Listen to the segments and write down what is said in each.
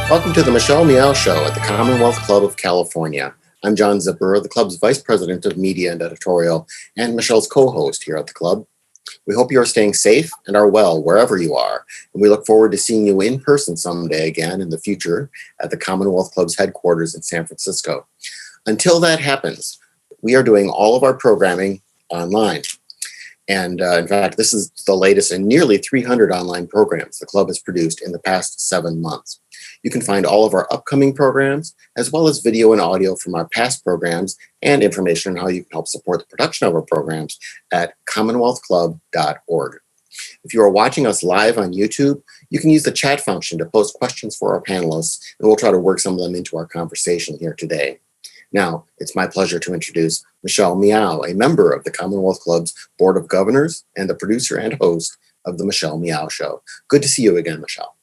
Welcome to the Michelle Meow Show at the Commonwealth Club of California. I'm John Zipper, the club's Vice President of Media and Editorial, and Michelle's co-host here at the club. We hope you are staying safe and are well wherever you are, and we look forward to seeing you in person someday again in the future at the Commonwealth Club's headquarters in San Francisco. Until that happens, we are doing all of our programming online. And in fact, this is the latest in nearly 300 online programs the club has produced in the past 7 months. You can find all of our upcoming programs, as well as video and audio from our past programs and information on how you can help support the production of our programs at commonwealthclub.org. If you are watching us live on YouTube, you can use the chat function to post questions for our panelists, and we'll try to work some of them into our conversation here today. Now, it's my pleasure to introduce Michelle Meow, a member of the Commonwealth Club's Board of Governors and the producer and host of the Michelle Meow Show. Good to see you again, Michelle.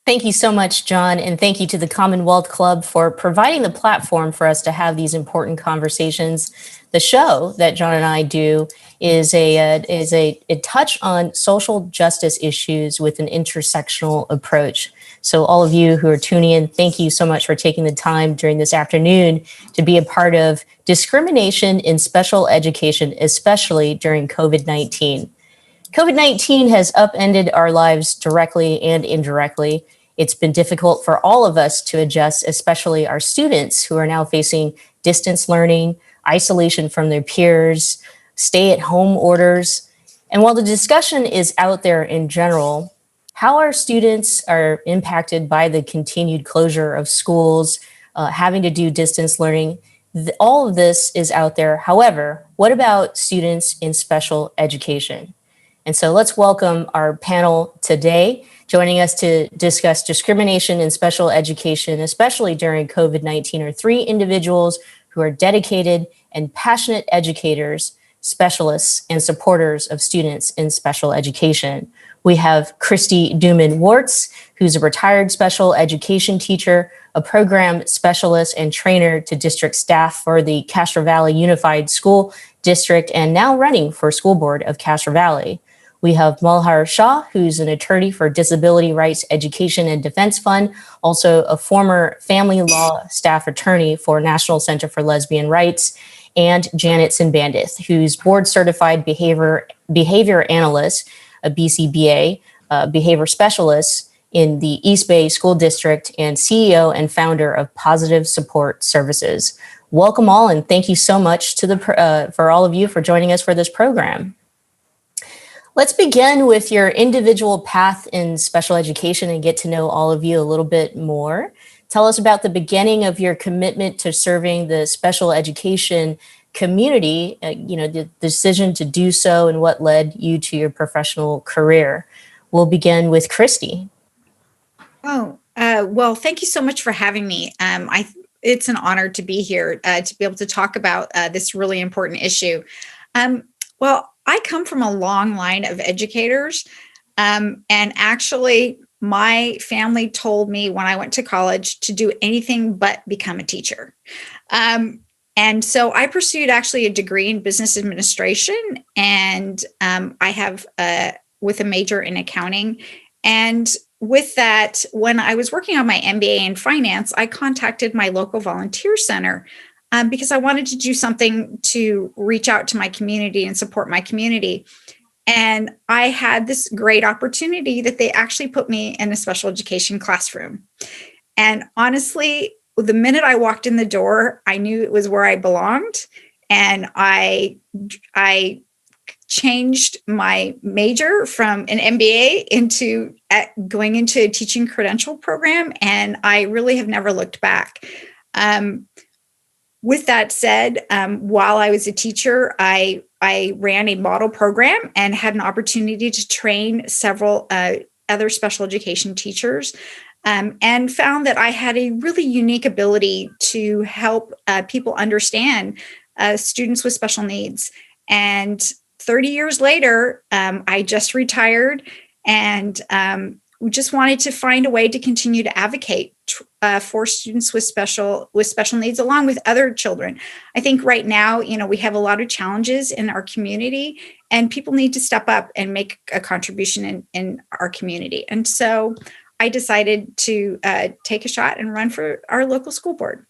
Thank you so much, John, and thank you to the Commonwealth Club for providing the platform for us to have these important conversations. The show that John and I do is a touch on social justice issues with an intersectional approach. So all of you who are tuning in, thank you so much for taking the time during this afternoon to be a part of discrimination in special education, especially during COVID-19. COVID-19 has upended our lives directly and indirectly. It's been difficult for all of us to adjust, especially our students who are now facing distance learning, isolation from their peers, stay-at-home orders. And while the discussion is out there in general, how our students are impacted by the continued closure of schools, having to do distance learning, all of this is out there. However, what about students in special education? And so let's welcome our panel today. Joining us to discuss discrimination in special education, especially during COVID-19, are three individuals who are dedicated and passionate educators, specialists, and supporters of students in special education. We have Christy Duman-Wartz, who's a retired special education teacher, a program specialist and trainer to district staff for the Castro Valley Unified School District and now running for school board of Castro Valley. We have Malhar Shah, who's an attorney for Disability Rights Education and Defense Fund, also a former family law staff attorney for National Center for Lesbian Rights, and Janet Sinbandith, who's board certified behavior analyst, a BCBA, behavior specialist in the East Bay School District, and CEO and founder of Positive Support Services. Welcome all, and thank you so much to for all of you for joining us for this program. Let's begin with your individual path in special education and get to know all of you a little bit more. Tell us about the beginning of your commitment to serving the special education community, the decision to do so and what led you to your professional career. We'll begin with Christy. Well, thank you so much for having me. It's an honor to be here, to be able to talk about this really important issue. Well, I come from a long line of educators, and actually my family told me when I went to college to do anything but become a teacher. And so I pursued actually a degree in business administration, and I have with a major in accounting. And with that, when I was working on my MBA in finance, I contacted my local volunteer center because I wanted to do something to reach out to my community and support my community. And I had this great opportunity that they actually put me in a special education classroom. And honestly, the minute I walked in the door, I knew it was where I belonged. And I changed my major from an MBA into going into a teaching credential program. And I really have never looked back. With that said, while I was a teacher, I ran a model program and had an opportunity to train several other special education teachers, and found that I had a really unique ability to help people understand students with special needs. And 30 years later, I just retired, and we just wanted to find a way to continue to advocate for students with special needs, along with other children. I think right now, we have a lot of challenges in our community, and people need to step up and make a contribution in our community. And so I decided to take a shot and run for our local school board.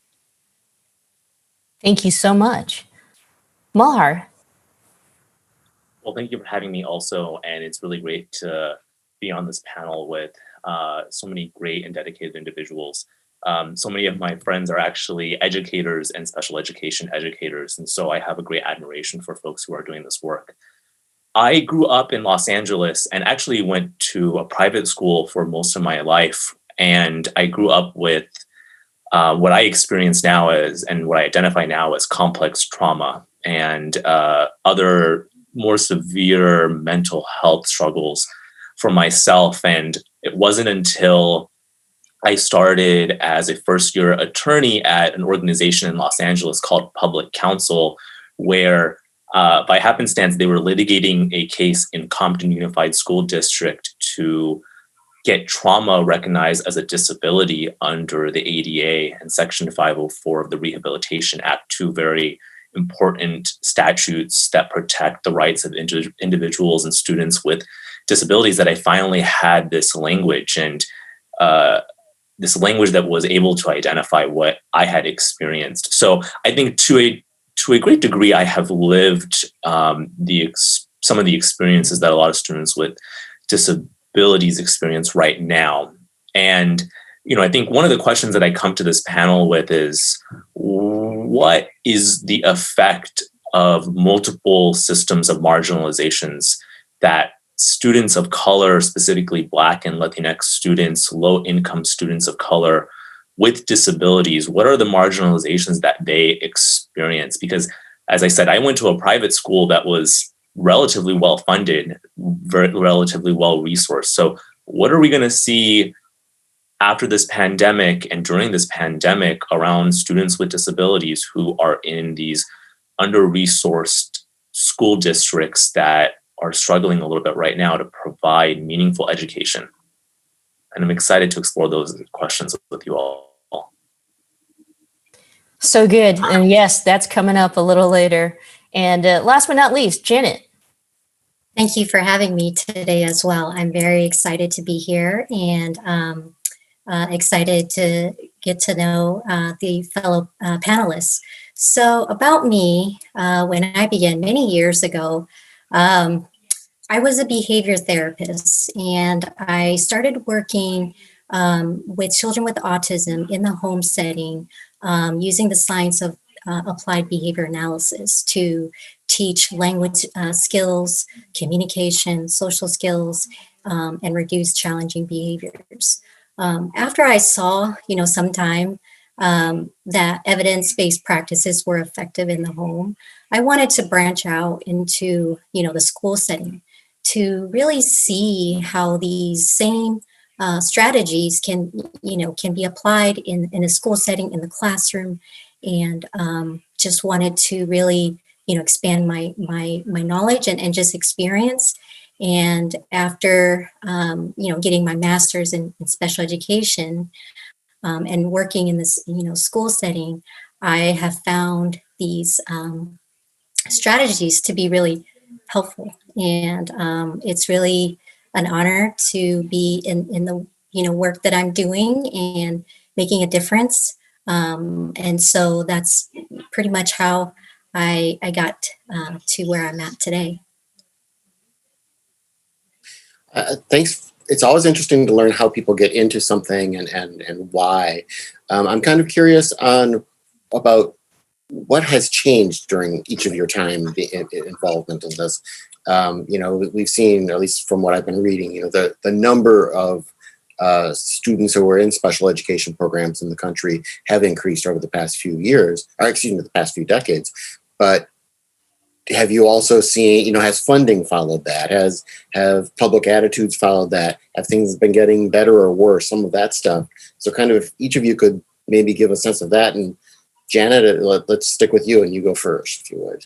Thank you so much. Mahar. Well, thank you for having me also. And it's really great to be on this panel with so many great and dedicated individuals. So many of my friends are actually educators and special education educators. And so I have a great admiration for folks who are doing this work. I grew up in Los Angeles and actually went to a private school for most of my life. And I grew up with what I experience now as, and what I identify now as complex trauma and other more severe mental health struggles for myself. And it wasn't until I started as a first-year attorney at an organization in Los Angeles called Public Counsel, where by happenstance, they were litigating a case in Compton Unified School District to get trauma recognized as a disability under the ADA and Section 504 of the Rehabilitation Act, two very important statutes that protect the rights of individuals and students with disabilities, that I finally had this language and this language that was able to identify what I had experienced. So I think to a great degree, I have lived some of the experiences that a lot of students with disabilities experience right now. And I think one of the questions that I come to this panel with is, what is the effect of multiple systems of marginalizations that students of color, specifically Black and Latinx students, low-income students of color with disabilities, what are the marginalizations that they experience? Because, as I said, I went to a private school that was relatively well-funded, relatively well-resourced. So what are we going to see after this pandemic and during this pandemic around students with disabilities who are in these under-resourced school districts that are struggling a little bit right now to provide meaningful education? And I'm excited to explore those questions with you all. So good. And yes, that's coming up a little later. And last but not least, Janet. Thank you for having me today as well. I'm very excited to be here and excited to get to know the fellow panelists. So about me, when I began many years ago, I was a behavior therapist, and I started working with children with autism in the home setting, using the science of applied behavior analysis to teach language skills, communication, social skills, and reduce challenging behaviors. After I saw, sometime that evidence-based practices were effective in the home, I wanted to branch out into, the school setting to really see how these same strategies can be applied in a school setting, in the classroom, and just wanted to really, expand my knowledge and just experience. And after, getting my master's in special education and working in this, school setting, I have found these strategies to be really helpful. And it's really an honor to be in the, work that I'm doing and making a difference. And so that's pretty much how I got to where I'm at today. Thanks. It's always interesting to learn how people get into something and why. I'm kind of curious about what has changed during each of your time involvement in this. We've seen, at least from what I've been reading, the number of students who are in special education programs in the country have increased over the past few years, the past few decades. But have you also seen, has funding followed that? Have public attitudes followed that? Have things been getting better or worse? Some of that stuff. So kind of if each of you could maybe give a sense of that. And Janet, let's stick with you and you go first, if you would.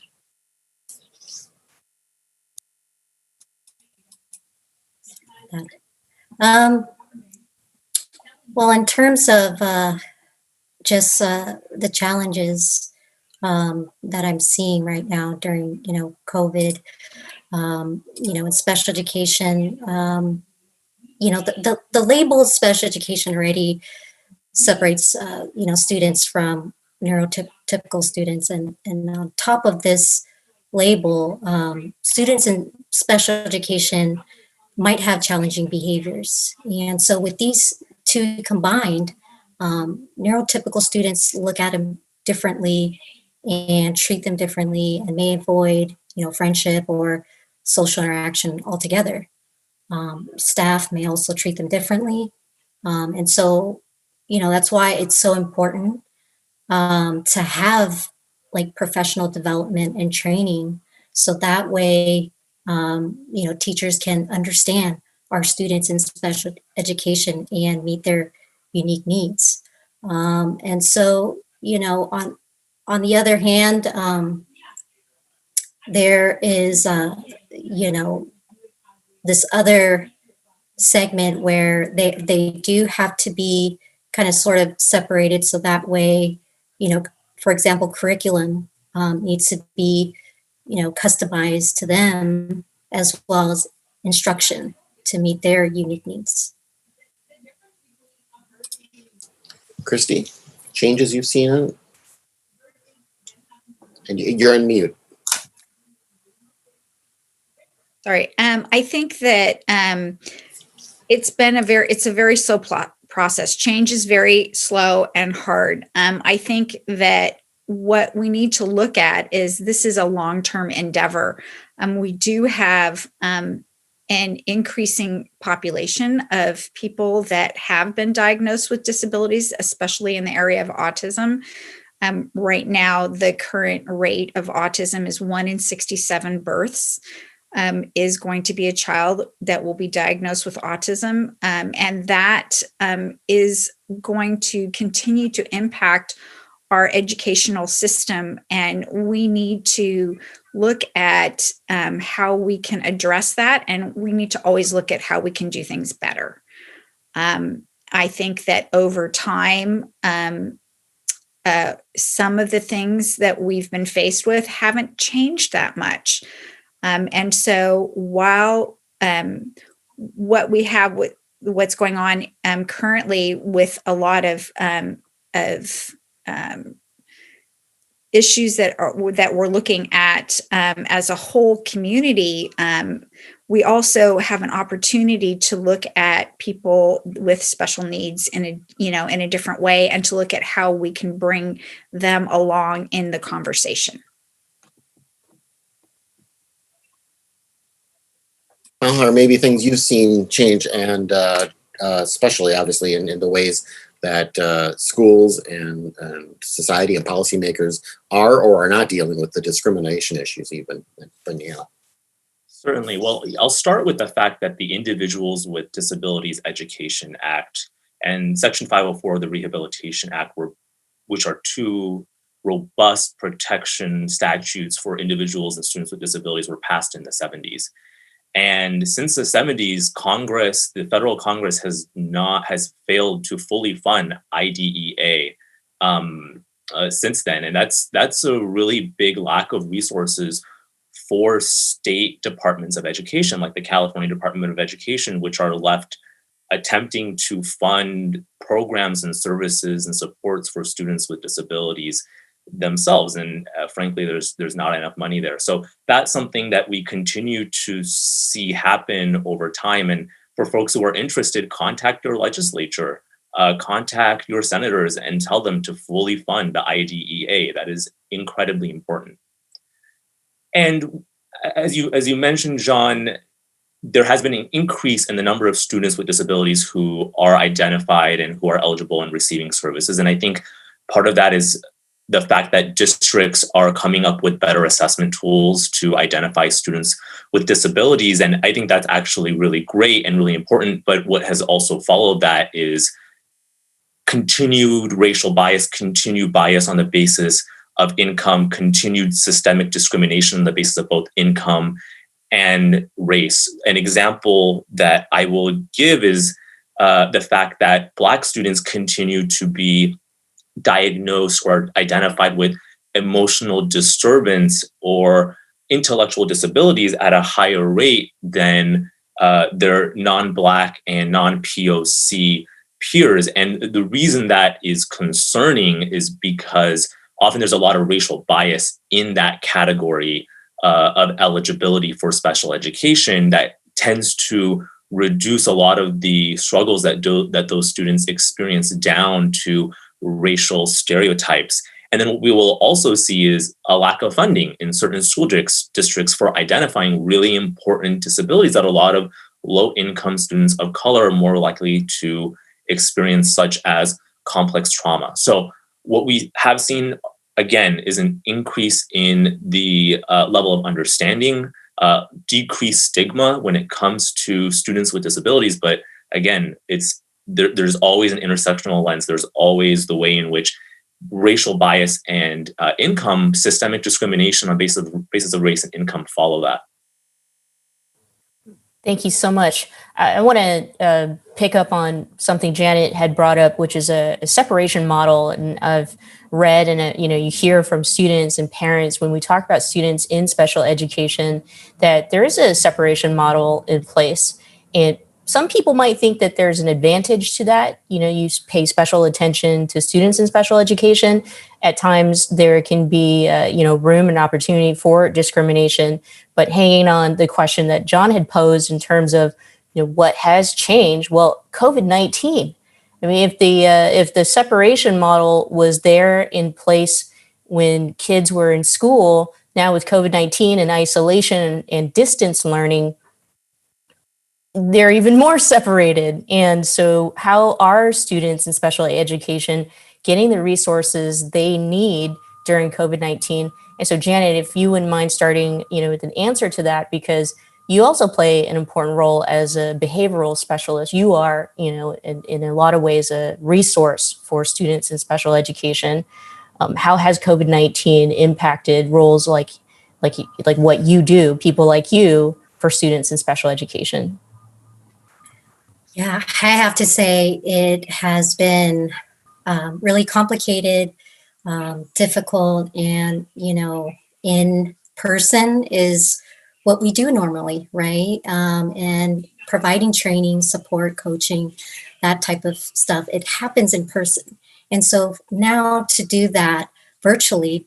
Well, in terms of just the challenges that I'm seeing right now during, COVID, in special education, the label special education already separates, students from neurotypical students. And on top of this label, students in special education might have challenging behaviors. And so with these two combined, neurotypical students look at them differently and treat them differently and may avoid, friendship or social interaction altogether. Staff may also treat them differently. And so, that's why it's so important to have like professional development and training. So that way, teachers can understand our students in special education and meet their unique needs. And so, on the other hand, there is, this other segment where they do have to be kind of sort of separated. So that way, for example, curriculum needs to be, customized to them as well as instruction to meet their unique needs. Christy, changes you've seen? And you're on mute. Sorry. I think that it's a very slow process. Change is very slow and hard. I think that what we need to look at is this is a long-term endeavor. We do have an increasing population of people that have been diagnosed with disabilities, especially in the area of autism. Right now, the current rate of autism is 1 in 67 births. Is going to be a child that will be diagnosed with autism. And that is going to continue to impact our educational system. And we need to look at how we can address that. And we need to always look at how we can do things better. I think that over time, some of the things that we've been faced with haven't changed that much. And so while what we have with what's going on currently with a lot of issues that we're looking at as a whole community, we also have an opportunity to look at people with special needs in a different way, and to look at how we can bring them along in the conversation. Or maybe things you've seen change, and especially obviously in the ways that schools and society and policymakers are or are not dealing with the discrimination issues even. Daniela. Certainly. Well, I'll start with the fact that the Individuals with Disabilities Education Act and Section 504 of the Rehabilitation Act, which are two robust protection statutes for individuals and students with disabilities, were passed in the 70s. And since the 70s, the federal Congress has failed to fully fund IDEA since then. And that's a really big lack of resources for state departments of education, like the California Department of Education, which are left attempting to fund programs and services and supports for students with disabilities themselves. And frankly, there's not enough money there. So that's something that we continue to see happen over time. And for folks who are interested, contact your legislature, contact your senators and tell them to fully fund the IDEA. That is incredibly important. And as you mentioned, John, there has been an increase in the number of students with disabilities who are identified and who are eligible and receiving services. And I think part of that is the fact that districts are coming up with better assessment tools to identify students with disabilities. And I think that's actually really great and really important. But what has also followed that is continued racial bias, continued bias on the basis of income, continued systemic discrimination on the basis of both income and race. An example that I will give is the fact that Black students continue to be diagnosed or identified with emotional disturbance or intellectual disabilities at a higher rate than their non-Black and non-POC peers. And the reason that is concerning is because often there's a lot of racial bias in that category of eligibility for special education that tends to reduce a lot of the struggles that those students experience down to racial stereotypes. And then what we will also see is a lack of funding in certain school districts for identifying really important disabilities that a lot of low-income students of color are more likely to experience, such as complex trauma. So what we have seen, again, is an increase in the level of understanding, decreased stigma when it comes to students with disabilities. But again, there's always an intersectional lens. There's always the way in which racial bias and income, systemic discrimination on basis of race and income follow that. Thank you so much. I want to pick up on something Janet had brought up, which is a separation model. And I've read and you hear from students and parents when we talk about students in special education that there is a separation model in place. And some people might think that there's an advantage to that. You pay special attention to students in special education. At times there can be, room and opportunity for discrimination. But hanging on the question that John had posed in terms of, what has changed? Well, COVID-19. I mean, if the separation model was there in place when kids were in school, now with COVID-19 and isolation and distance learning, they're even more separated. And so how are students in special education getting the resources they need during COVID-19? And so Janet, if you wouldn't mind starting, with an answer to that, because you also play an important role as a behavioral specialist. You are, in a lot of ways, a resource for students in special education. How has COVID-19 impacted roles like what you do, people like you, for students in special education? Yeah, I have to say it has been really complicated, difficult, and, in person is what we do normally, right? And providing training, support, coaching, that type of stuff, it happens in person. And so now to do that virtually,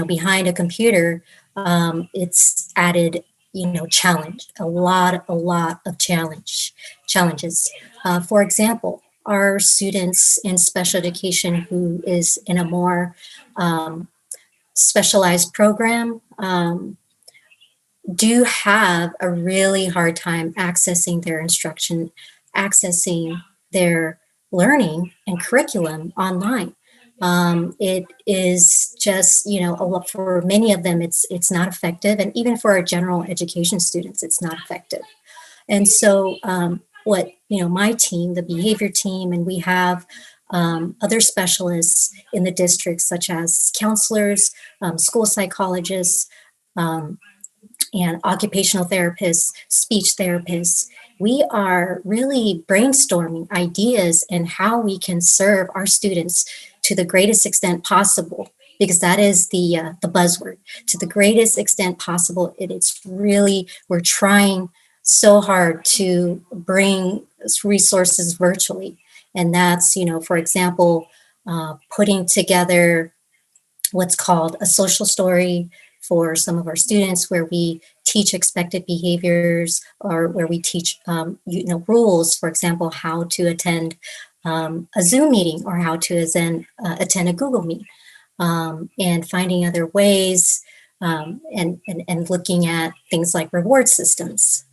behind a computer, it's added, challenge, a lot of challenges. For example, our students in special education who is in a more specialized program do have a really hard time accessing their instruction, accessing their learning and curriculum online. It is just, for many of them, it's not effective. And even for our general education students, it's not effective. And so my team, the behavior team, and we have other specialists in the district, such as counselors, school psychologists, and occupational therapists, speech therapists. We are really brainstorming ideas and how we can serve our students to the greatest extent possible, because that is the buzzword, to the greatest extent possible. It's really, we're trying so hard to bring resources virtually. And that's, for example, putting together what's called a social story for some of our students, where we teach expected behaviors, or where we teach, rules, for example, how to attend a Zoom meeting, or how to attend a Google Meet, and finding other ways, and looking at things like reward systems,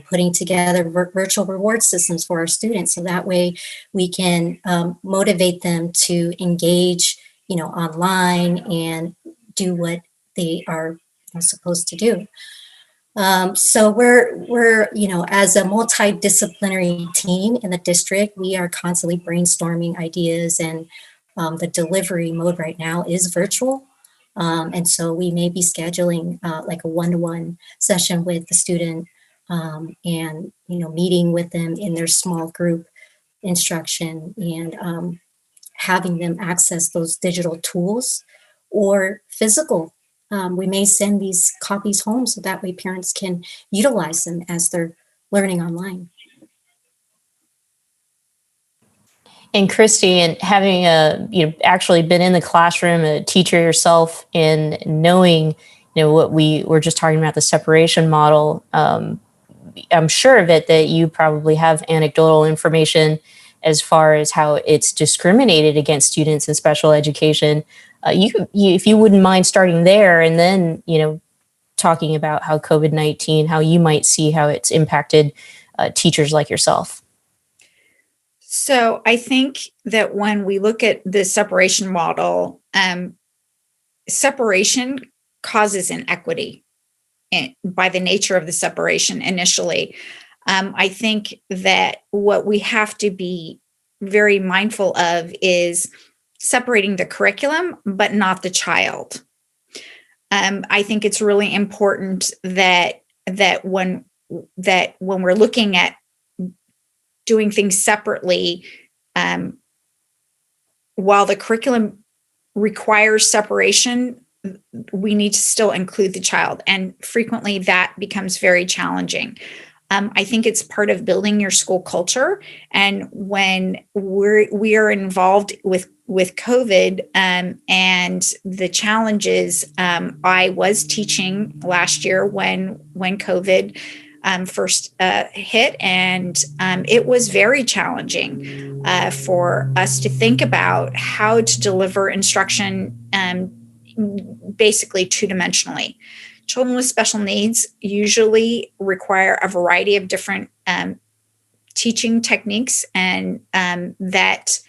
putting together virtual reward systems for our students. So that way we can motivate them to engage, online and do what they are supposed to do. So we're as a multidisciplinary team in the district, we are constantly brainstorming ideas, and the delivery mode right now is virtual. And so we may be scheduling like a one-to-one session with the student, and meeting with them in their small group instruction, and having them access those digital tools or physical. We may send these copies home so that way parents can utilize them as they're learning online. And Christy, and having actually been in the classroom, a teacher yourself, and knowing what we were just talking about, the separation model, I'm sure of it that you probably have anecdotal information as far as how it's discriminated against students in special education. If you wouldn't mind starting there, and then talking about how COVID-19, how you might see how it's impacted teachers like yourself. So I think that when we look at the separation model, separation causes inequity by the nature of the separation initially. I think that what we have to be very mindful of is separating the curriculum, but not the child. I think it's really important that when we're looking at doing things separately, while the curriculum requires separation, we need to still include the child. And frequently that becomes very challenging. I think it's part of building your school culture. And when we are involved with COVID and the challenges, I was teaching last year when COVID first hit, and it was very challenging for us to think about how to deliver instruction basically two-dimensionally. Children with special needs usually require a variety of different teaching techniques, and that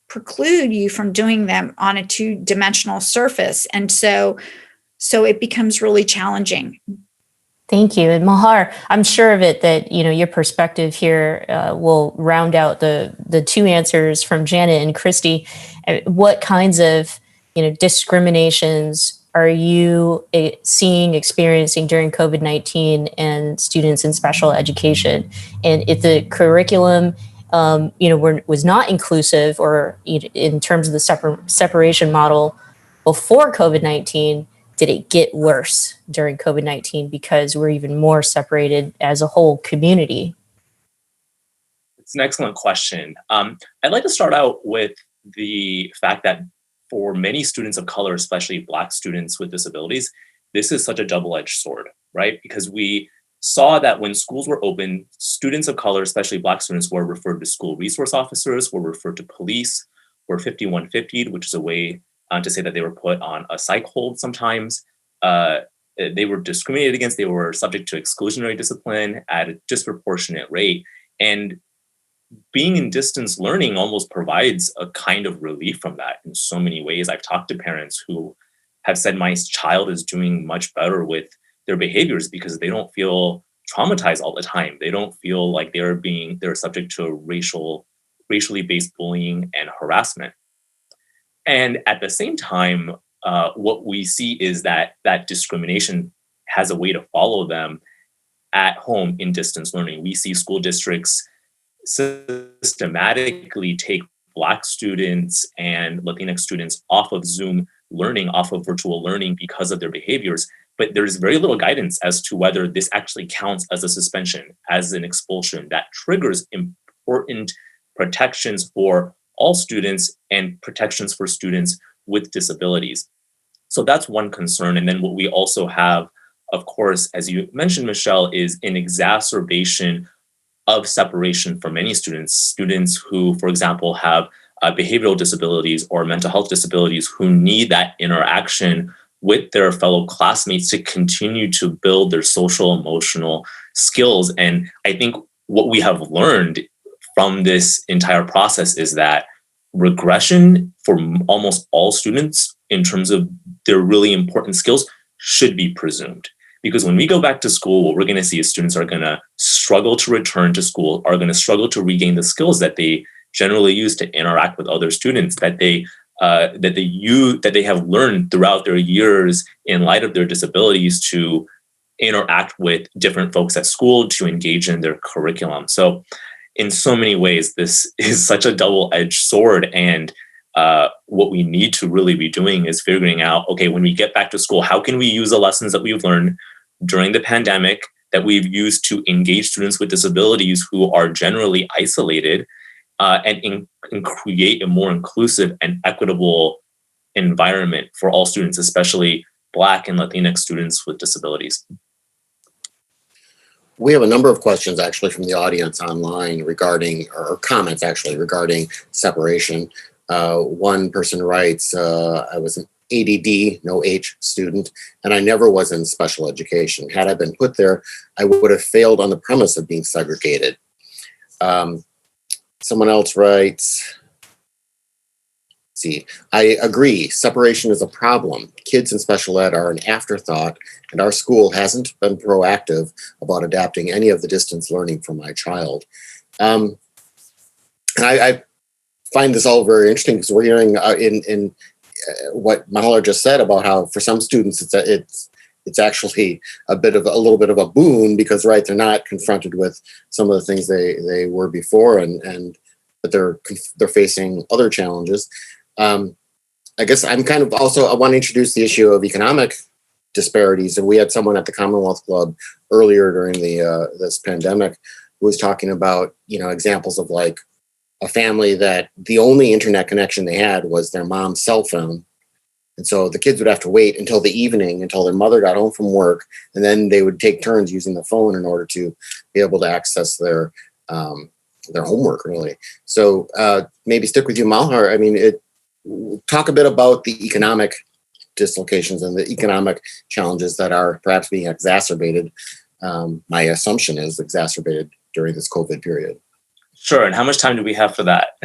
preclude you from doing them on a two-dimensional surface. And so it becomes really challenging. Thank you. And Mahar, I'm sure of it that your perspective here will round out the two answers from Janet and Christy. What kinds of discriminations are you experiencing during COVID-19 and students in special education? And if the curriculum was not inclusive, or in terms of the separation model before COVID-19, did it get worse during COVID-19 because we're even more separated as a whole community? It's an excellent question. I'd like to start out with the fact that for many students of color, especially Black students with disabilities, this is such a double-edged sword, right? Because we saw that when schools were open, students of color, especially Black students, were referred to school resource officers, were referred to police, were 5150'd, which is a way to say that they were put on a psych hold sometimes. They were discriminated against. They were subject to exclusionary discipline at a disproportionate rate. And being in distance learning almost provides a kind of relief from that in so many ways. I've talked to parents who have said, my child is doing much better with their behaviors because they don't feel traumatized all the time. They don't feel like they're subject to racially based bullying and harassment. And at the same time, what we see is that discrimination has a way to follow them at home in distance learning. We see school districts systematically take Black students and Latinx students off of Zoom learning, off of virtual learning because of their behaviors. But there's very little guidance as to whether this actually counts as a suspension, as an expulsion that triggers important protections for all students and protections for students with disabilities. So that's one concern. And then what we also have, of course, as you mentioned, Michelle, is an exacerbation of separation for many students who, for example, have behavioral disabilities or mental health disabilities, who need that interaction with their fellow classmates to continue to build their social emotional skills. And I think what we have learned from this entire process is that regression for almost all students in terms of their really important skills should be presumed. Because when we go back to school, what we're going to see is students are going to struggle to return to school, are going to struggle to regain the skills that they generally use to interact with other students, that they have learned throughout their years in light of their disabilities to interact with different folks at school, to engage in their curriculum. So in so many ways, this is such a double-edged sword. And what we need to really be doing is figuring out, okay, when we get back to school, how can we use the lessons that we've learned during the pandemic that we've used to engage students with disabilities who are generally isolated, and create a more inclusive and equitable environment for all students, especially Black and Latinx students with disabilities. We have a number of questions actually from the audience online regarding, or comments actually regarding separation. One person writes, I was an ADD, no H student, and I never was in special education. Had I been put there, I would have failed on the premise of being segregated. Someone else writes, see, I agree, separation is a problem. Kids in special ed are an afterthought, and our school hasn't been proactive about adapting any of the distance learning for my child. And I find this all very interesting because we're hearing in what Mahala just said about how for some students it's actually a little bit of a boon because, right, they're not confronted with some of the things they were before, but they're facing other challenges. I guess I'm kind of also, I want to introduce the issue of economic disparities. And we had someone at the Commonwealth Club earlier during this pandemic who was talking about, examples of like a family that the only internet connection they had was their mom's cell phone. And so the kids would have to wait until the evening, until their mother got home from work, and then they would take turns using the phone in order to be able to access their homework, really. So maybe stick with you, Malhar. I mean, talk a bit about the economic dislocations and the economic challenges that are perhaps being exacerbated. My assumption is exacerbated during this COVID period. Sure. And how much time do we have for that?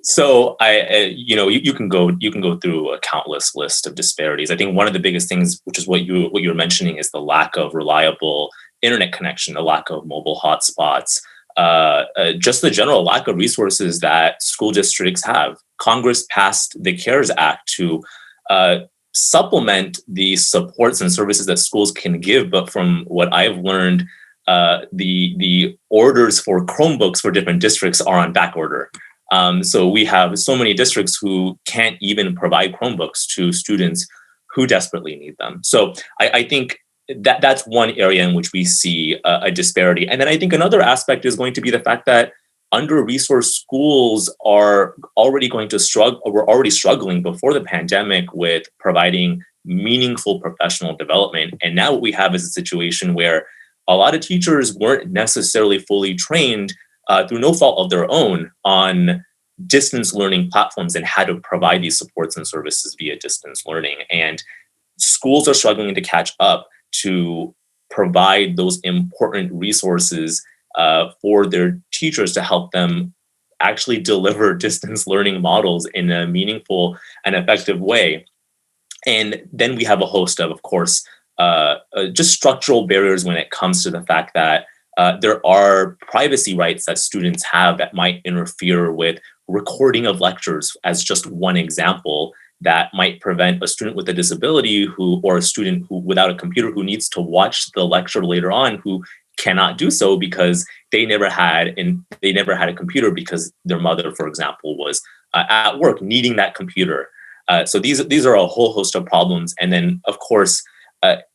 So you can go through a countless list of disparities. I think one of the biggest things, which is what you were mentioning, is the lack of reliable internet connection, the lack of mobile hotspots, just the general lack of resources that school districts have. Congress passed the CARES Act to supplement the supports and services that schools can give. But from what I've learned, the orders for Chromebooks for different districts are on back order. So we have so many districts who can't even provide Chromebooks to students who desperately need them. So I think that's one area in which we see a disparity. And then I think another aspect is going to be the fact that under-resourced schools are already going to struggle, or were already struggling before the pandemic with providing meaningful professional development. And now what we have is a situation where a lot of teachers weren't necessarily fully trained through no fault of their own on distance learning platforms and how to provide these supports and services via distance learning. And schools are struggling to catch up to provide those important resources for their teachers to help them actually deliver distance learning models in a meaningful and effective way. And then we have a host of course, just structural barriers when it comes to the fact that there are privacy rights that students have that might interfere with recording of lectures, as just one example, that might prevent a student with a disability or a student who without a computer who needs to watch the lecture later on, who cannot do so because they never had a computer because their mother, for example, was at work needing that computer. So these are a whole host of problems. And then, of course,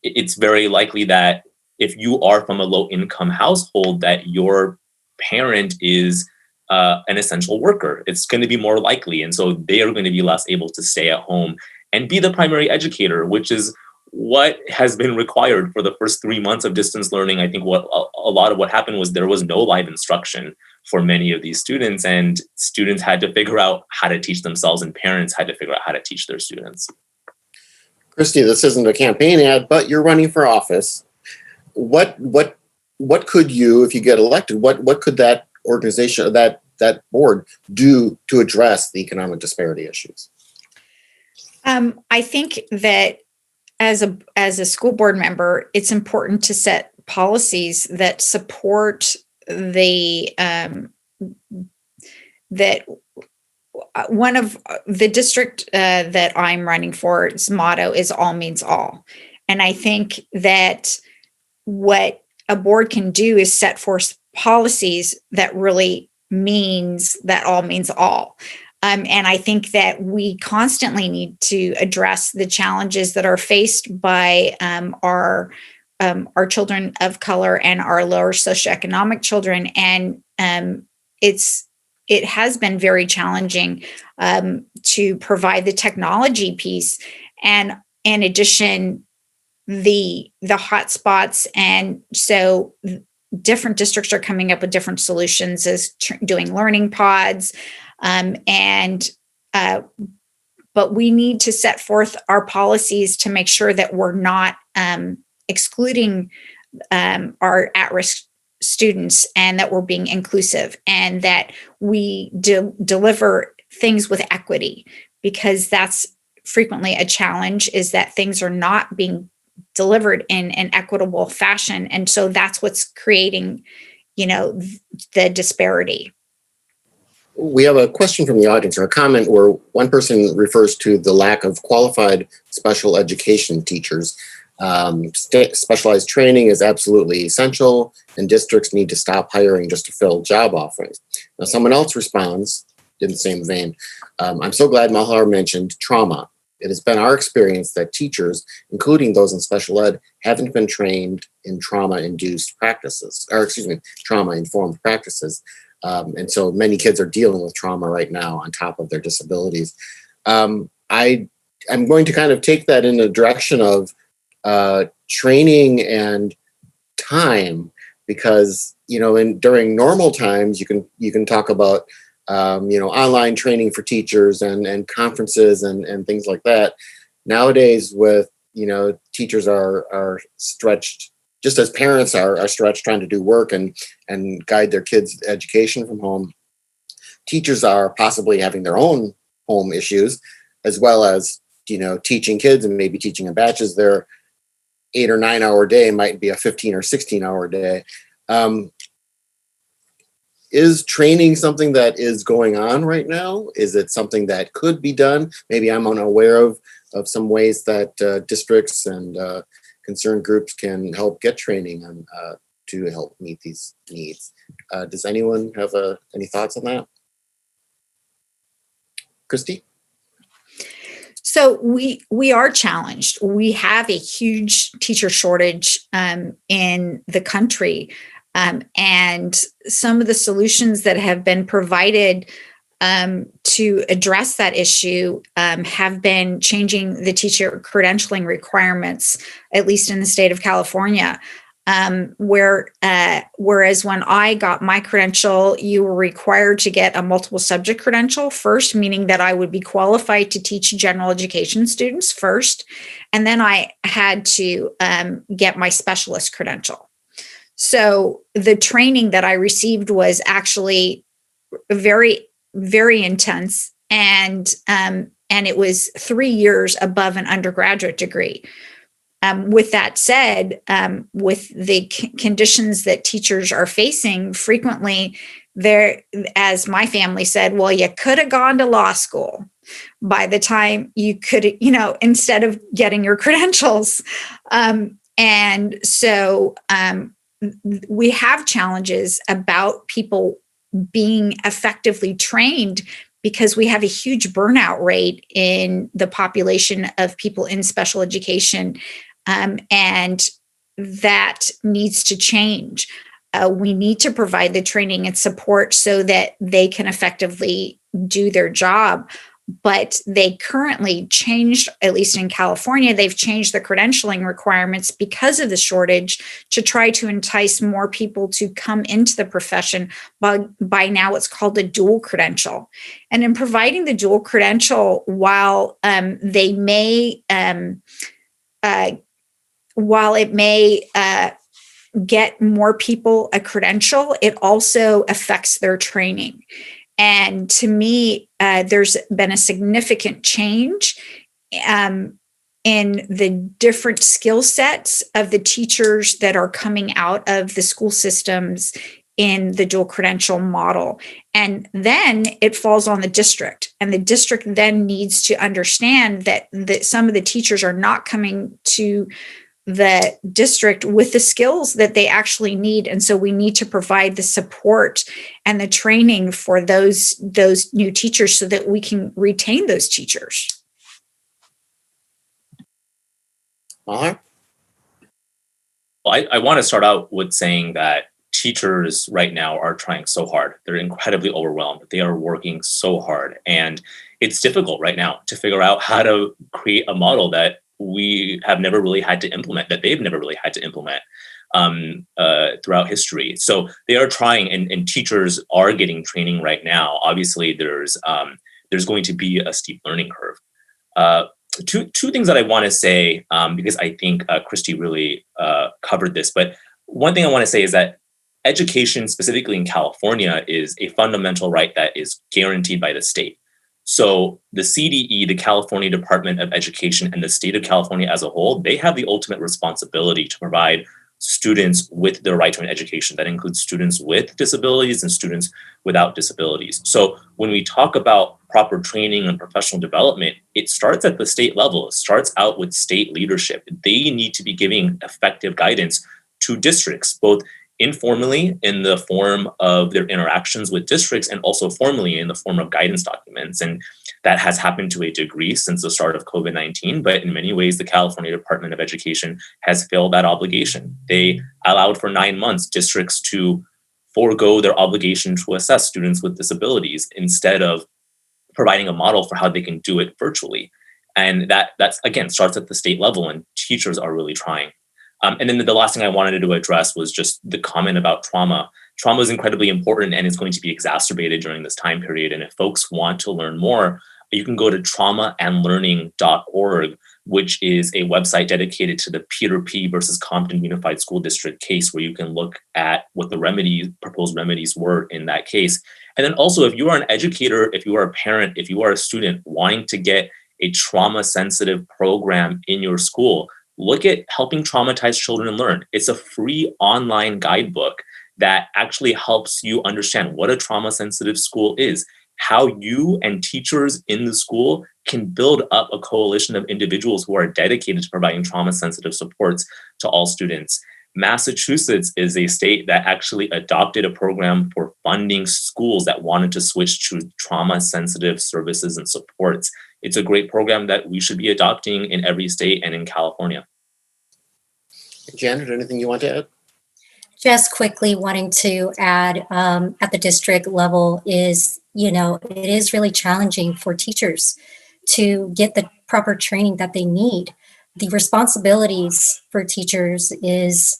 it's very likely that if you are from a low-income household, that your parent is an essential worker. It's going to be more likely. And so they are going to be less able to stay at home and be the primary educator, which is what has been required for the first 3 months of distance learning. I think what a lot of what happened was there was no live instruction for many of these students, and students had to figure out how to teach themselves, and parents had to figure out how to teach their students. Christy, this isn't a campaign ad, but you're running for office. What could you, if you get elected, what could that organization or that board do to address the economic disparity issues? I think that as a school board member, it's important to set policies that support that one of the district that I'm running for's motto is all means all. And I think that what a board can do is set forth policies that really means that all means all. And I think that we constantly need to address the challenges that are faced by our our children of color and our lower socioeconomic children. And it has been very challenging to provide the technology piece. And in addition, the hotspots. And so different districts are coming up with different solutions as doing learning pods. But we need to set forth our policies to make sure that we're not excluding our at-risk students, and that we're being inclusive, and that we deliver things with equity, because that's frequently a challenge, is that things are not being delivered in an equitable fashion. And so that's what's creating, the disparity. We have a question from the audience, or a comment where one person refers to the lack of qualified special education teachers. Specialized training is absolutely essential, and districts need to stop hiring just to fill job offerings. Now, someone else responds in the same vein. I'm so glad Malhar mentioned trauma. It has been our experience that teachers, including those in special ed, haven't been trained in trauma-informed practices. And so many kids are dealing with trauma right now on top of their disabilities. I'm going to kind of take that in the direction of training and time, because during normal times you can talk about online training for teachers and conferences and things like that. Nowadays, with teachers are stretched, just as parents are stretched trying to do work and guide their kids' education from home. Teachers are possibly having their own home issues, as well as teaching kids, and maybe teaching in batches. Their 8 or 9 hour day might be a 15 or 16 hour day. Is training something that is going on right now? Is it something that could be done? Maybe I'm unaware of some ways that districts and concerned groups can help get training on, to help meet these needs. Does anyone have any thoughts on that? Christy? So we are challenged. We have a huge teacher shortage in the country. And some of the solutions that have been provided to address that issue have been changing the teacher credentialing requirements, at least in the state of California. Whereas when I got my credential, you were required to get a multiple subject credential first, meaning that I would be qualified to teach general education students first. And then I had to get my specialist credential. So the training that I received was actually very, very intense. And it was 3 years above an undergraduate degree. With that said, with the conditions that teachers are facing frequently, as my family said, well, you could have gone to law school by the time you could, instead of getting your credentials. And so we have challenges about people being effectively trained, because we have a huge burnout rate in the population of people in special education. And that needs to change. We need to provide the training and support so that they can effectively do their job. But they currently changed, at least in California, they've changed the credentialing requirements because of the shortage to try to entice more people to come into the profession. By now, it's called a dual credential. And in providing the dual credential, while it may get more people a credential, it also affects their training. And to me, there's been a significant change in the different skill sets of the teachers that are coming out of the school systems in the dual credential model. And then it falls on the district. And the district then needs to understand that some of the teachers are not coming to the district with the skills that they actually need. And so we need to provide the support and the training for those new teachers so that we can retain those teachers. Malhar? Well, I want to start out with saying that teachers right now are trying so hard. They're incredibly overwhelmed. They are working so hard. And it's difficult right now to figure out how to create a model that we have never really had to implement, that they've never really had to implement throughout history. So they are trying, and teachers are getting training right now. Obviously, there's going to be a steep learning curve. Two things that I want to say, because I think Christy really covered this, but one thing I want to say is that education, specifically in California, is a fundamental right that is guaranteed by the state. So the CDE, the California Department of Education, and the state of California as a whole, they have the ultimate responsibility to provide students with the right to an education. That includes students with disabilities and students without disabilities. So when we talk about proper training and professional development, it starts at the state level. It starts out with state leadership. They need to be giving effective guidance to districts, both informally in the form of their interactions with districts and also formally in the form of guidance documents. And that has happened to a degree since the start of COVID-19, but in many ways, the California Department of Education has failed that obligation. They allowed for 9 months districts to forego their obligation to assess students with disabilities instead of providing a model for how they can do it virtually. And that's again, starts at the state level, and teachers are really trying. And then the last thing I wanted to address was just the comment about trauma. Trauma is incredibly important and it's going to be exacerbated during this time period. And if folks want to learn more, you can go to traumaandlearning.org, which is a website dedicated to the Peter P. versus Compton Unified School District case, where you can look at what the proposed remedies were in that case. And then also, if you are an educator, if you are a parent, if you are a student wanting to get a trauma-sensitive program in your school, look at Helping Traumatized Children Learn. It's a free online guidebook that actually helps you understand what a trauma-sensitive school is, how you and teachers in the school can build up a coalition of individuals who are dedicated to providing trauma-sensitive supports to all students. Massachusetts is a state that actually adopted a program for funding schools that wanted to switch to trauma-sensitive services and supports. It's a great program that we should be adopting in every state and in California. Janet, anything you want to add? Just quickly wanting to add at the district level is, it is really challenging for teachers to get the proper training that they need. The responsibilities for teachers is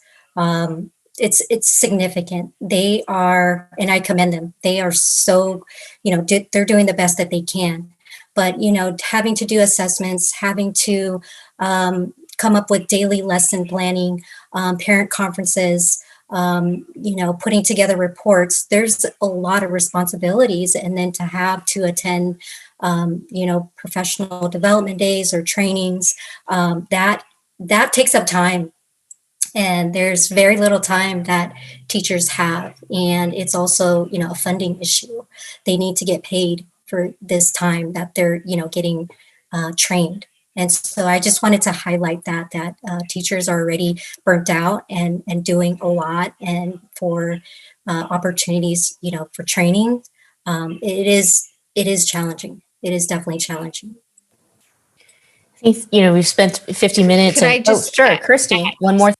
it's significant. They are, and I commend them. They are so, they're doing the best that they can. But, having to do assessments, having to come up with daily lesson planning, parent conferences, putting together reports, there's a lot of responsibilities. And then to have to attend, professional development days or trainings, that takes up time. And there's very little time that teachers have. And it's also, a funding issue. They need to get paid for this time that they're, getting trained. And so I just wanted to highlight that teachers are already burnt out and doing a lot, and for opportunities, for training, it is challenging. It is definitely challenging. I think, we've spent 50 minutes. Could I just sure, Christy, one more.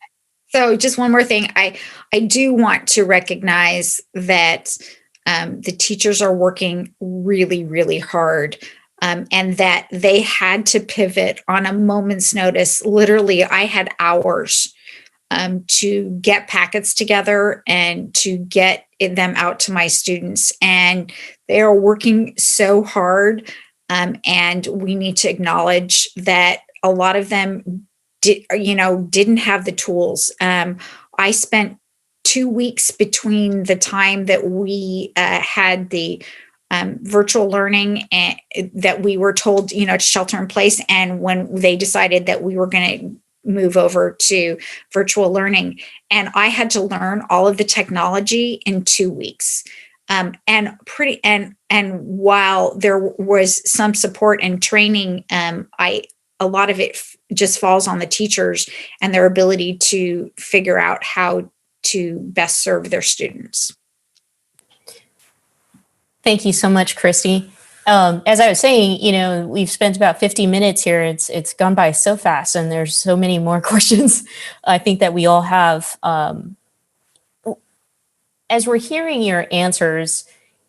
So just one more thing. I do want to recognize that the teachers are working really, really hard, and that they had to pivot on a moment's notice. Literally, I had hours to get packets together and to get them out to my students. And they are working so hard. And we need to acknowledge that a lot of them didn't have the tools. I spent 2 weeks between the time that we had the virtual learning and that we were told, to shelter in place, and when they decided that we were going to move over to virtual learning. And I had to learn all of the technology in 2 weeks. And while there was some support and training, a lot of it just falls on the teachers and their ability to figure out how to best serve their students. Thank you so much, Christy. As I was saying, we've spent about 50 minutes here. It's gone by so fast, and there's so many more questions I think that we all have. As we're hearing your answers,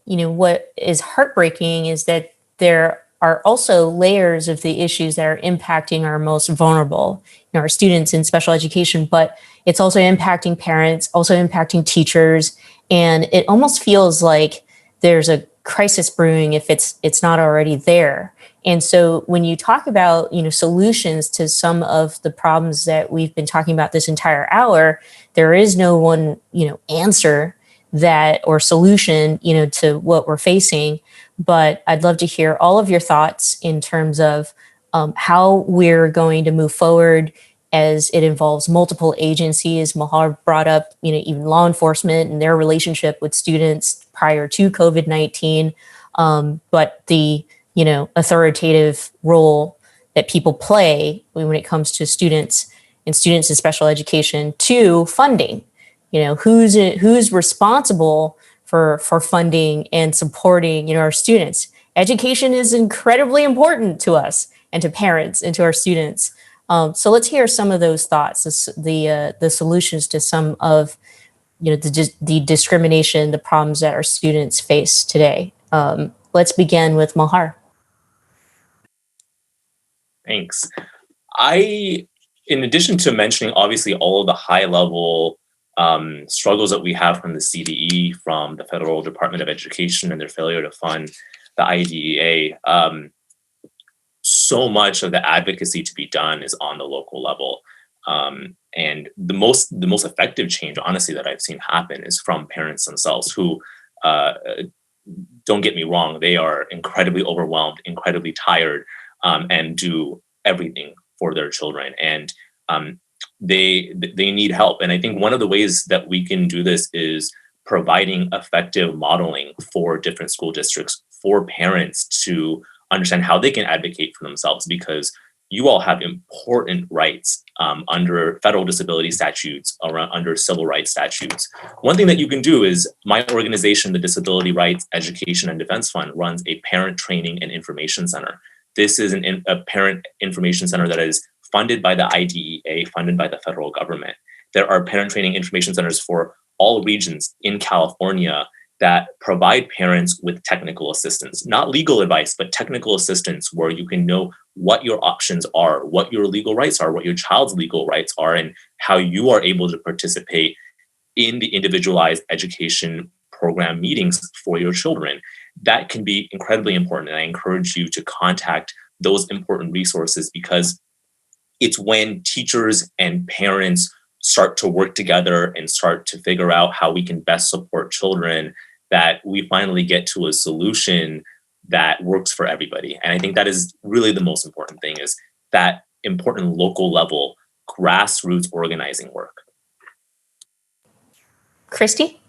what is heartbreaking is that there are also layers of the issues that are impacting our most vulnerable, our students in special education, but it's also impacting parents, also impacting teachers, and it almost feels like there's a crisis brewing if it's not already there. And so when you talk about solutions to some of the problems that we've been talking about this entire hour, there is no one answer that or solution to what we're facing. But I'd love to hear all of your thoughts in terms of how we're going to move forward as it involves multiple agencies. Mahar brought up, even law enforcement and their relationship with students prior to COVID-19, but the, authoritative role that people play when it comes to students in special education, to funding. Who's responsible for funding and supporting, our students. Education is incredibly important to us and to parents and to our students. So let's hear some of those thoughts, the solutions to some of the discrimination, the problems that our students face today. Let's begin with Mahar. Thanks. In addition to mentioning obviously all of the high level struggles that we have from the CDE, from the Federal Department of Education and their failure to fund the IDEA, so much of the advocacy to be done is on the local level. And the most effective change, honestly, that I've seen happen is from parents themselves who, don't get me wrong, they are incredibly overwhelmed, incredibly tired, and do everything for their children. And they need help. And I think one of the ways that we can do this is providing effective modeling for different school districts, for parents to understand how they can advocate for themselves, because you all have important rights under federal disability statutes, under civil rights statutes. One thing that you can do is, my organization, the Disability Rights Education and Defense Fund, runs a parent training and information center. This is a parent information center that is funded by the IDEA, funded by the federal government. There are parent training information centers for all regions in California that provide parents with technical assistance, not legal advice, but technical assistance, where you can know what your options are, what your legal rights are, what your child's legal rights are, and how you are able to participate in the individualized education program meetings for your children. That can be incredibly important. And I encourage you to contact those important resources, because it's when teachers and parents start to work together and start to figure out how we can best support children that we finally get to a solution that works for everybody. And I think that is really the most important thing, is that important local level grassroots organizing work. Christy?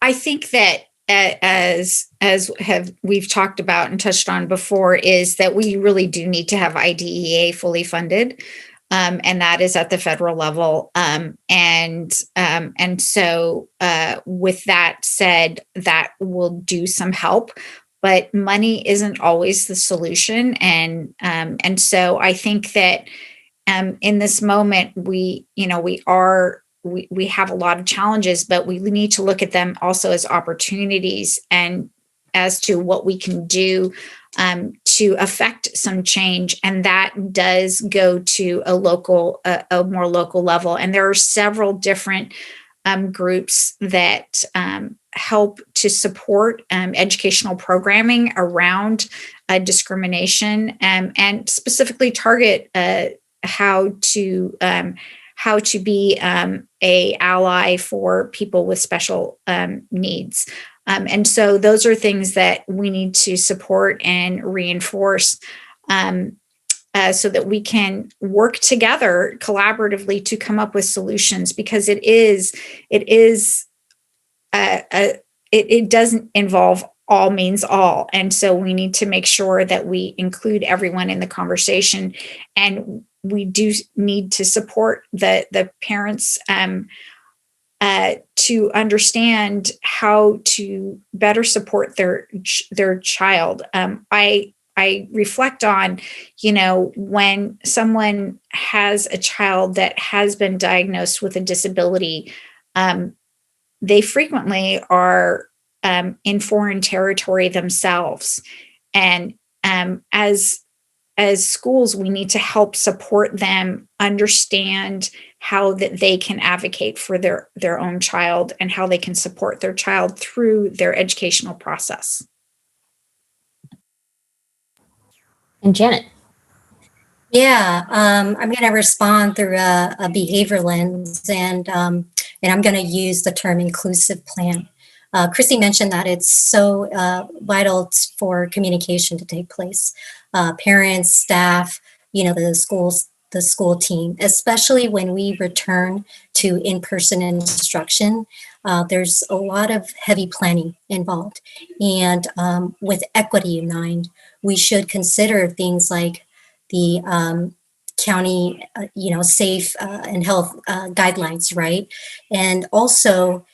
I think that as we've talked about and touched on before, is that we really do need to have IDEA fully funded, and that is at the federal level. And so with that said, that will do some help, but money isn't always the solution. And so I think that in this moment, we have a lot of challenges, but we need to look at them also as opportunities, and as to what we can do to affect some change. And that does go to a more local level. And there are several different groups that help to support educational programming around discrimination, and specifically target how to be a ally for people with special needs. And so those are things that we need to support and reinforce, so that we can work together collaboratively to come up with solutions, because it doesn't involve all means all. And so we need to make sure that we include everyone in the conversation, and we do need to support the parents to understand how to better support their child. I reflect on, when someone has a child that has been diagnosed with a disability, they frequently are in foreign territory themselves, and as schools, we need to help support them understand how that they can advocate for their own child and how they can support their child through their educational process. And Janet. Yeah, I'm going to respond through a behavior lens, and I'm going to use the term inclusive plan. Chrissy mentioned that it's so vital for communication to take place. Parents, staff, the school team, especially when we return to in-person instruction. There's a lot of heavy planning involved, and with equity in mind, we should consider things like the county, safe and health guidelines, right? And also,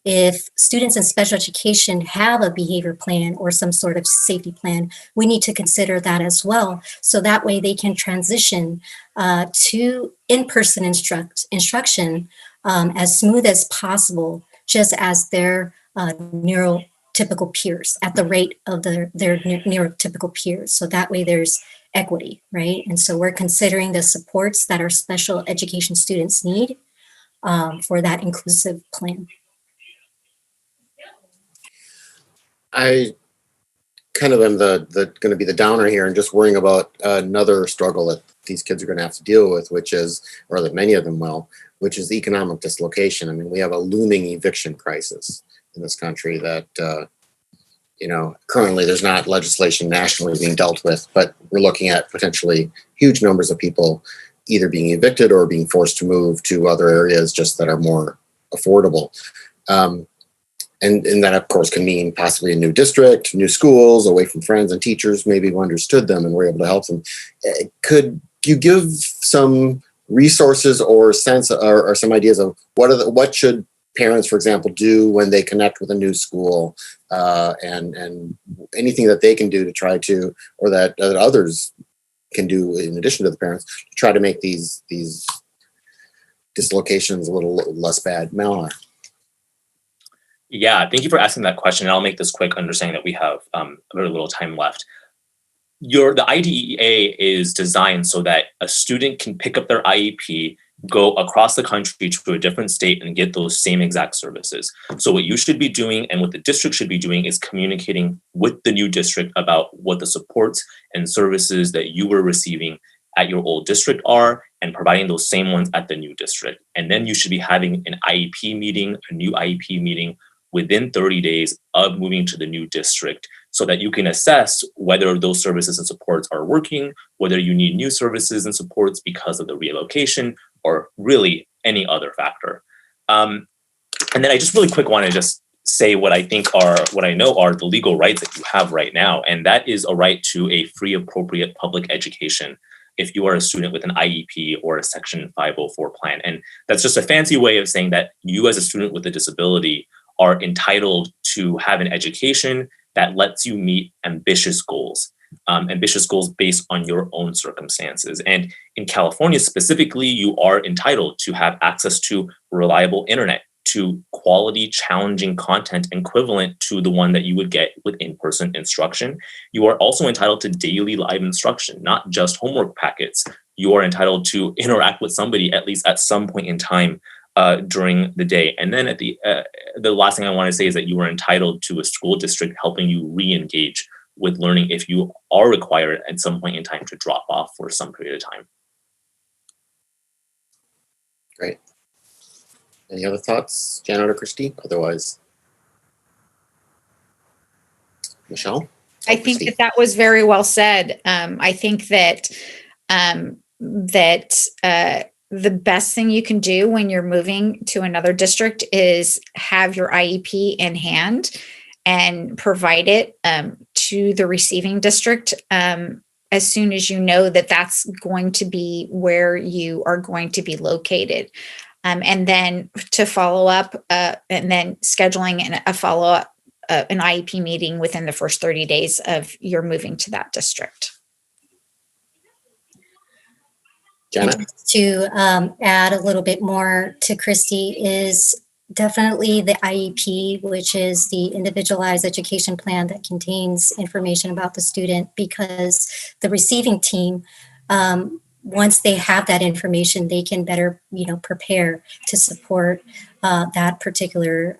if students in special education have a behavior plan or some sort of safety plan, we need to consider that as well. So that way they can transition to in-person instruction as smooth as possible, just as their neurotypical peers, at the rate of their neurotypical peers. So that way there's equity, right? And so we're considering the supports that our special education students need for that inclusive plan. I kind of am the going to be the downer here and just worrying about another struggle that these kids are going to have to deal with, which is, or that many of them will, which is economic dislocation. I mean, we have a looming eviction crisis in this country that, currently there's not legislation nationally being dealt with, but we're looking at potentially huge numbers of people either being evicted or being forced to move to other areas just that are more affordable. And that, of course, can mean possibly a new district, new schools, away from friends and teachers, maybe who understood them and were able to help them. Could you give some resources or sense or some ideas of what should parents, for example, do when they connect with a new school, and anything that they can do to try to, or that others can do in addition to the parents, to try to make these dislocations a little less bad? Malhar. Yeah, thank you for asking that question. And I'll make this quick, understanding that we have very little time left. The IDEA is designed so that a student can pick up their IEP, go across the country to a different state and get those same exact services. So what you should be doing and what the district should be doing is communicating with the new district about what the supports and services that you were receiving at your old district are, and providing those same ones at the new district. And then you should be having an IEP meeting, a new IEP meeting, within 30 days of moving to the new district, so that you can assess whether those services and supports are working, whether you need new services and supports because of the relocation, or really any other factor. And then I just really quick want to just say what I know are the legal rights that you have right now. And that is a right to a free, appropriate public education if you are a student with an IEP or a Section 504 plan. And that's just a fancy way of saying that you as a student with a disability are entitled to have an education that lets you meet ambitious goals based on your own circumstances. And in California specifically, you are entitled to have access to reliable internet, to quality, challenging content equivalent to the one that you would get with in-person instruction. You are also entitled to daily live instruction, not just homework packets. You are entitled to interact with somebody at least at some point in time during the day. And then at the last thing I want to say is that you are entitled to a school district helping you re-engage with learning if you are required at some point in time to drop off for some period of time. Great. Any other thoughts, Janet or Christy? Otherwise, Michelle? I think that was very well said. I think that the best thing you can do when you're moving to another district is have your IEP in hand and provide it to the receiving district as soon as you know that that's going to be where you are going to be located. and then to follow up, and then scheduling a follow up, an IEP meeting within the first 30 days of your moving to that district. And Janet? just to add a little bit more to Christy is definitely the IEP, which is the individualized education plan that contains information about the student, because the receiving team, once they have that information, they can better, prepare to support that particular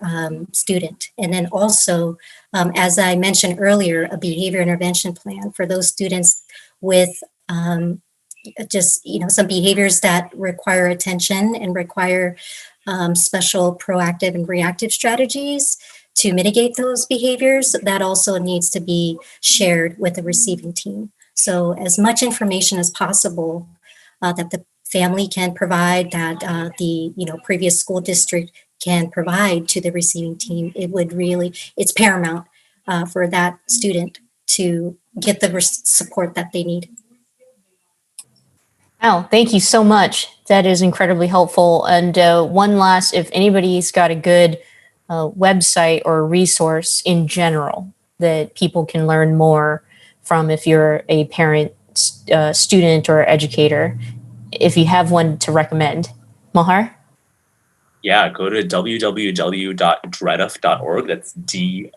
student. And then also, as I mentioned earlier, a behavior intervention plan for those students with just some behaviors that require attention and require special proactive and reactive strategies to mitigate those behaviors. That also needs to be shared with the receiving team. So as much information as possible that the family can provide, that the previous school district can provide to the receiving team, it's paramount for that student to get the support that they need. Wow, thank you so much. That is incredibly helpful. And one last, if anybody's got a good website or resource in general that people can learn more from, if you're a parent, student, or educator, if you have one to recommend. Mahar? Yeah, go to www.dredf.org. That's DREDF.org.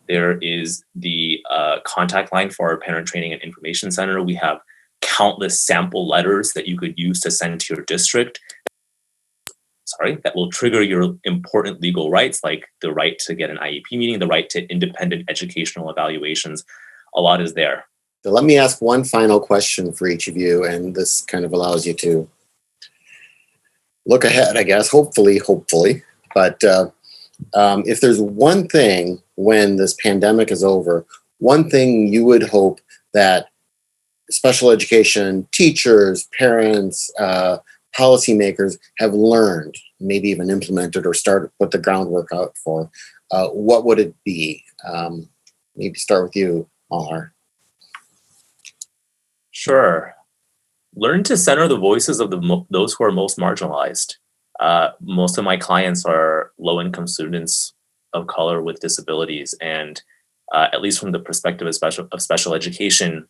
There is the contact line for our Parent Training and Information Center. We have countless sample letters that you could use to send to your district. That will trigger your important legal rights, like the right to get an IEP meeting, the right to independent educational evaluations. A lot is there. So let me ask one final question for each of you, and this kind of allows you to look ahead, I guess, hopefully. But if there's one thing when this pandemic is over, one thing you would hope that special education teachers, parents, policymakers have learned, maybe even implemented or put the groundwork out for, what would it be? Maybe start with you, Mahar. Sure. Learn to center the voices of those who are most marginalized. Most of my clients are low-income students of color with disabilities, and at least from the perspective of special education,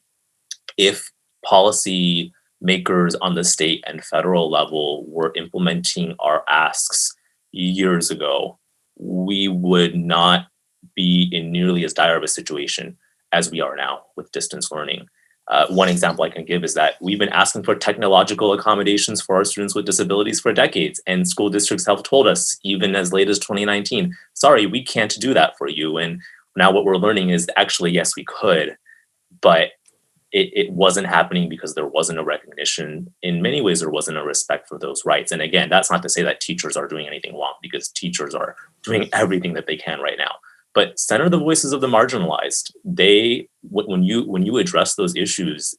if policy makers on the state and federal level were implementing our asks years ago, we would not be in nearly as dire of a situation as we are now with distance learning. One example I can give is that we've been asking for technological accommodations for our students with disabilities for decades, and school districts have told us, even as late as 2019, sorry, we can't do that for you. And now what we're learning is actually, yes, we could, but it wasn't happening because there wasn't a recognition. In many ways, there wasn't a respect for those rights. And again, that's not to say that teachers are doing anything wrong, because teachers are doing everything that they can right now. But center the voices of the marginalized. When you address those issues,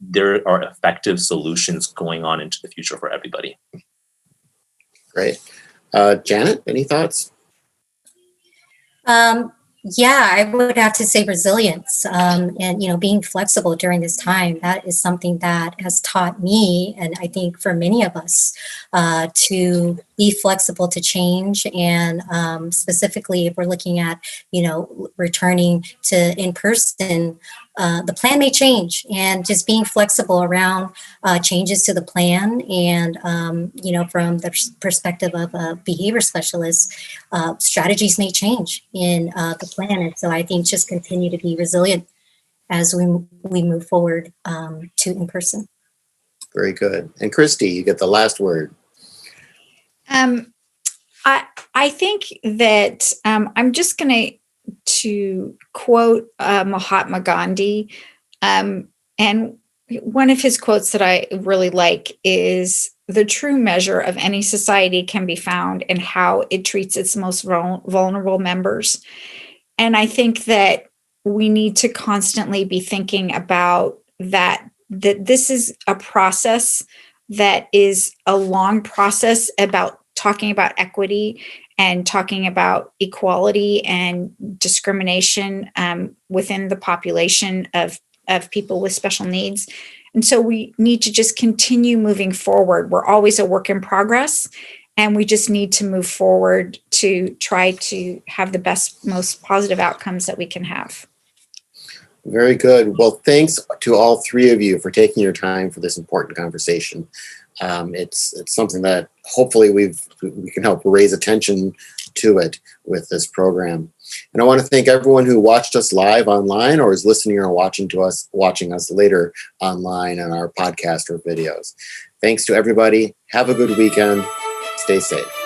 there are effective solutions going on into the future for everybody. Great. Janet, any thoughts? Yeah, I would have to say resilience, and being flexible during this time. That is something that has taught me, and I think for many of us, to be flexible to change. And specifically, if we're looking at returning to in person, the plan may change, and just being flexible around changes to the plan. And from the perspective of a behavior specialist, strategies may change in the plan. And so I think just continue to be resilient as we move forward to in person. Very good. And Christy, you get the last word. I think that I'm just going to quote Mahatma Gandhi. And one of his quotes that I really like is, "The true measure of any society can be found in how it treats its most vulnerable members." And I think that we need to constantly be thinking about that this is a process that is a long process about talking about equity and talking about equality and discrimination within the population of people with special needs. And so we need to just continue moving forward. We're always a work in progress, and we just need to move forward to try to have the best, most positive outcomes that we can have. Very good. Well, thanks to all three of you for taking your time for this important conversation. It's something that hopefully we can help raise attention to it with this program. And I want to thank everyone who watched us live online or is listening or watching us later online on our podcast or videos. Thanks to everybody. Have a good weekend. Stay safe.